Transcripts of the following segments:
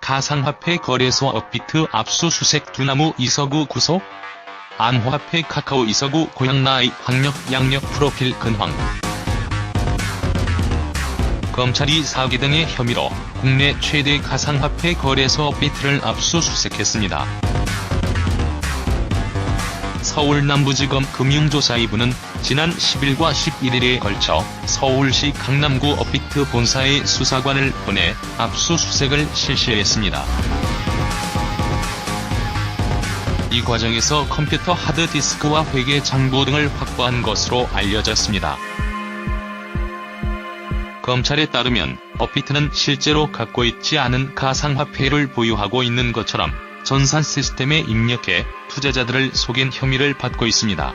가상화폐 거래소 업비트 압수수색 두나무 이서구 구속? 암호화폐 카카오 이서구 고향 나이 학력 양력 프로필 근황. 검찰이 사기 등의 혐의로 국내 최대 가상화폐 거래소 업비트를 압수수색했습니다. 서울 남부지검 금융조사 2부는 지난 10일과 11일에 걸쳐 서울시 강남구 업비트 본사의 수사관을 보내 압수수색을 실시했습니다. 이 과정에서 컴퓨터 하드디스크와 회계 장부 등을 확보한 것으로 알려졌습니다. 검찰에 따르면 업비트는 실제로 갖고 있지 않은 가상화폐를 보유하고 있는 것처럼 전산 시스템에 입력해 투자자들을 속인 혐의를 받고 있습니다.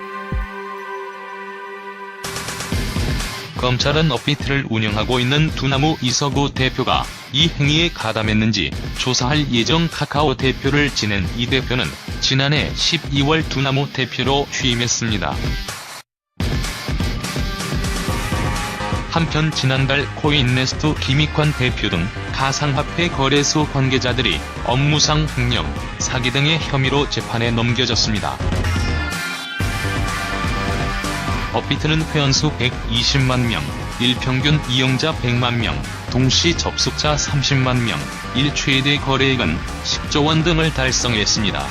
검찰은 업비트를 운영하고 있는 두나무 이서구 대표가 이 행위에 가담했는지 조사할 예정. 카카오 대표를 지낸 이 대표는 지난해 12월 두나무 대표로 취임했습니다. 한편 지난달 코인네스트 김익환 대표 등 가상화폐 거래소 관계자들이 업무상 횡령, 사기 등의 혐의로 재판에 넘겨졌습니다. 업비트는 회원수 120만 명, 일평균 이용자 100만 명, 동시 접속자 30만 명, 일 최대 거래액은 10조 원 등을 달성했습니다.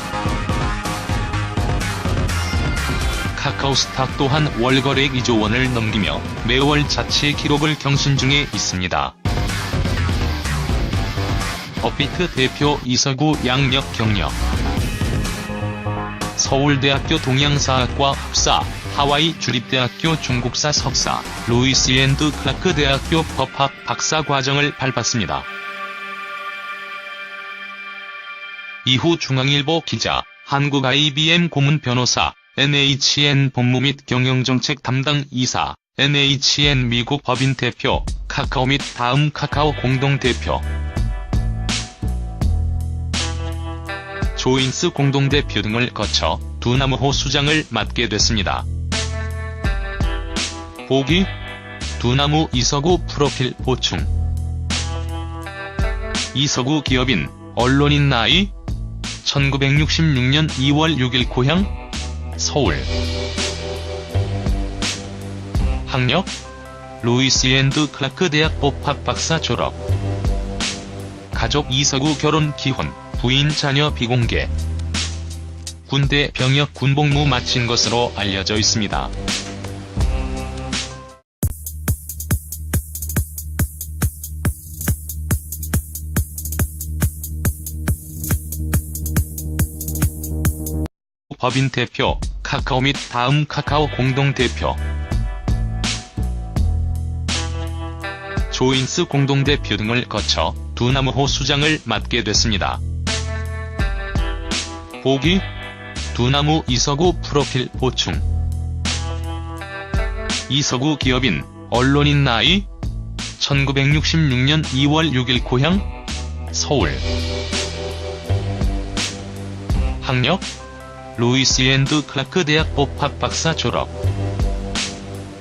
카카오스탁 또한 월 거래액 2조 원을 넘기며 매월 자체 기록을 경신 중에 있습니다. 업비트 대표 이서구 양력 경력. 서울대학교 동양사학과 학사, 하와이 주립대학교 중국사 석사, 루이스 앤드 클라크 대학교 법학 박사 과정을 밟았습니다. 이후 중앙일보 기자, 한국 IBM 고문 변호사, NHN 법무 및 경영정책 담당 이사, NHN 미국 법인 대표, 카카오 및 다음 카카오 공동대표, 조인스 공동대표 등을 거쳐 두나무호 수장을 맡게 됐습니다. 보기, 두나무 이서구 프로필 보충. 이서구 기업인, 언론인 나이, 1966년 2월 6일 고향, 서울. 학력, 루이스 앤드 클라크 대학 법학 박사 졸업. 가족 이서구 결혼 기혼, 부인 자녀 비공개. 군대 병역 군복무 마친 것으로 알려져 있습니다. 법인 대표, 카카오 및 다음 카카오 공동대표, 조인스 공동대표 등을 거쳐 두나무호 수장을 맡게 됐습니다. 보기, 두나무 이서구 프로필 보충. 이서구 기업인, 언론인 나이, 1966년 2월 6일 고향, 서울. 학력, 루이스 앤드 클라크 대학 법학 박사 졸업.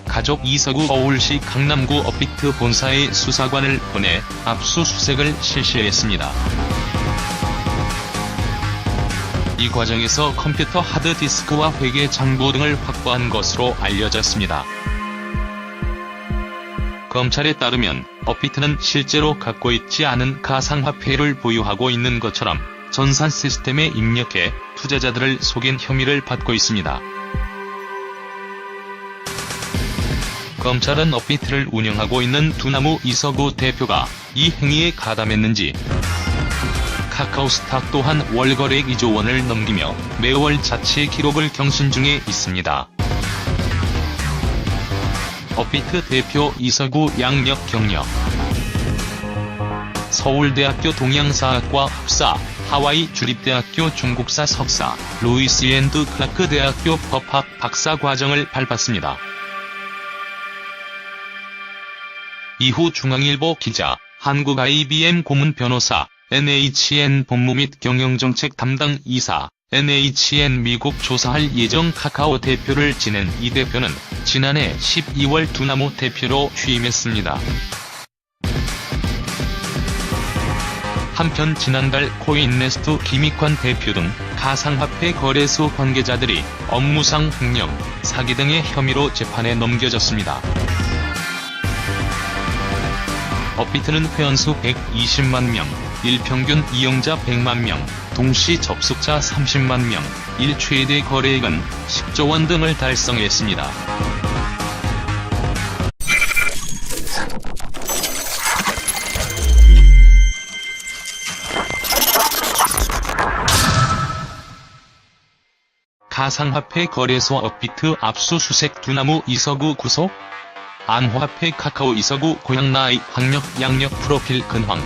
가족 이서구 서울시 강남구 업비트 본사의 수사관을 보내 압수수색을 실시했습니다. 이 과정에서 컴퓨터 하드디스크와 회계 장부 등을 확보한 것으로 알려졌습니다. 검찰에 따르면 업비트는 실제로 갖고 있지 않은 가상화폐를 보유하고 있는 것처럼 전산 시스템에 입력해 투자자들을 속인 혐의를 받고 있습니다. 검찰은 업비트를 운영하고 있는 두나무 이서구 대표가 이 행위에 가담했는지, 카카오스탁 또한 월 거래액 2조 원을 넘기며 매월 자체 기록을 경신 중에 있습니다. 업비트 대표 이서구 양력 경력. 서울대학교 동양사학과 학사, 하와이 주립대학교 중국사 석사, 루이스 앤드 클라크 대학교 법학 박사 과정을 밟았습니다. 이후 중앙일보 기자, 한국 IBM 고문 변호사, NHN 법무 및 경영정책 담당 이사, NHN 미국 조사할 예정 카카오 대표를 지낸 이 대표는 지난해 12월 두나무 대표로 취임했습니다. 한편 지난달 코인네스트 김익환 대표 등 가상화폐 거래소 관계자들이 업무상 횡령, 사기 등의 혐의로 재판에 넘겨졌습니다. 업비트는 회원수 120만 명, 일평균 이용자 100만 명, 동시 접속자 30만 명, 일 최대 거래액은 10조 원 등을 달성했습니다. 가상화폐 거래소 업비트 압수수색 두나무 이서구 구속? 안화폐 카카오 이서구 고양나이 학력 양력 프로필 근황.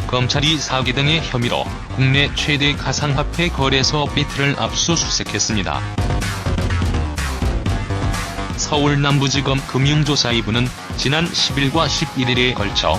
검찰이 사기 등의 혐의로 국내 최대 가상화폐 거래소 업비트를 압수수색했습니다. 서울 남부지검 금융조사 2부는 지난 10일과 11일에 걸쳐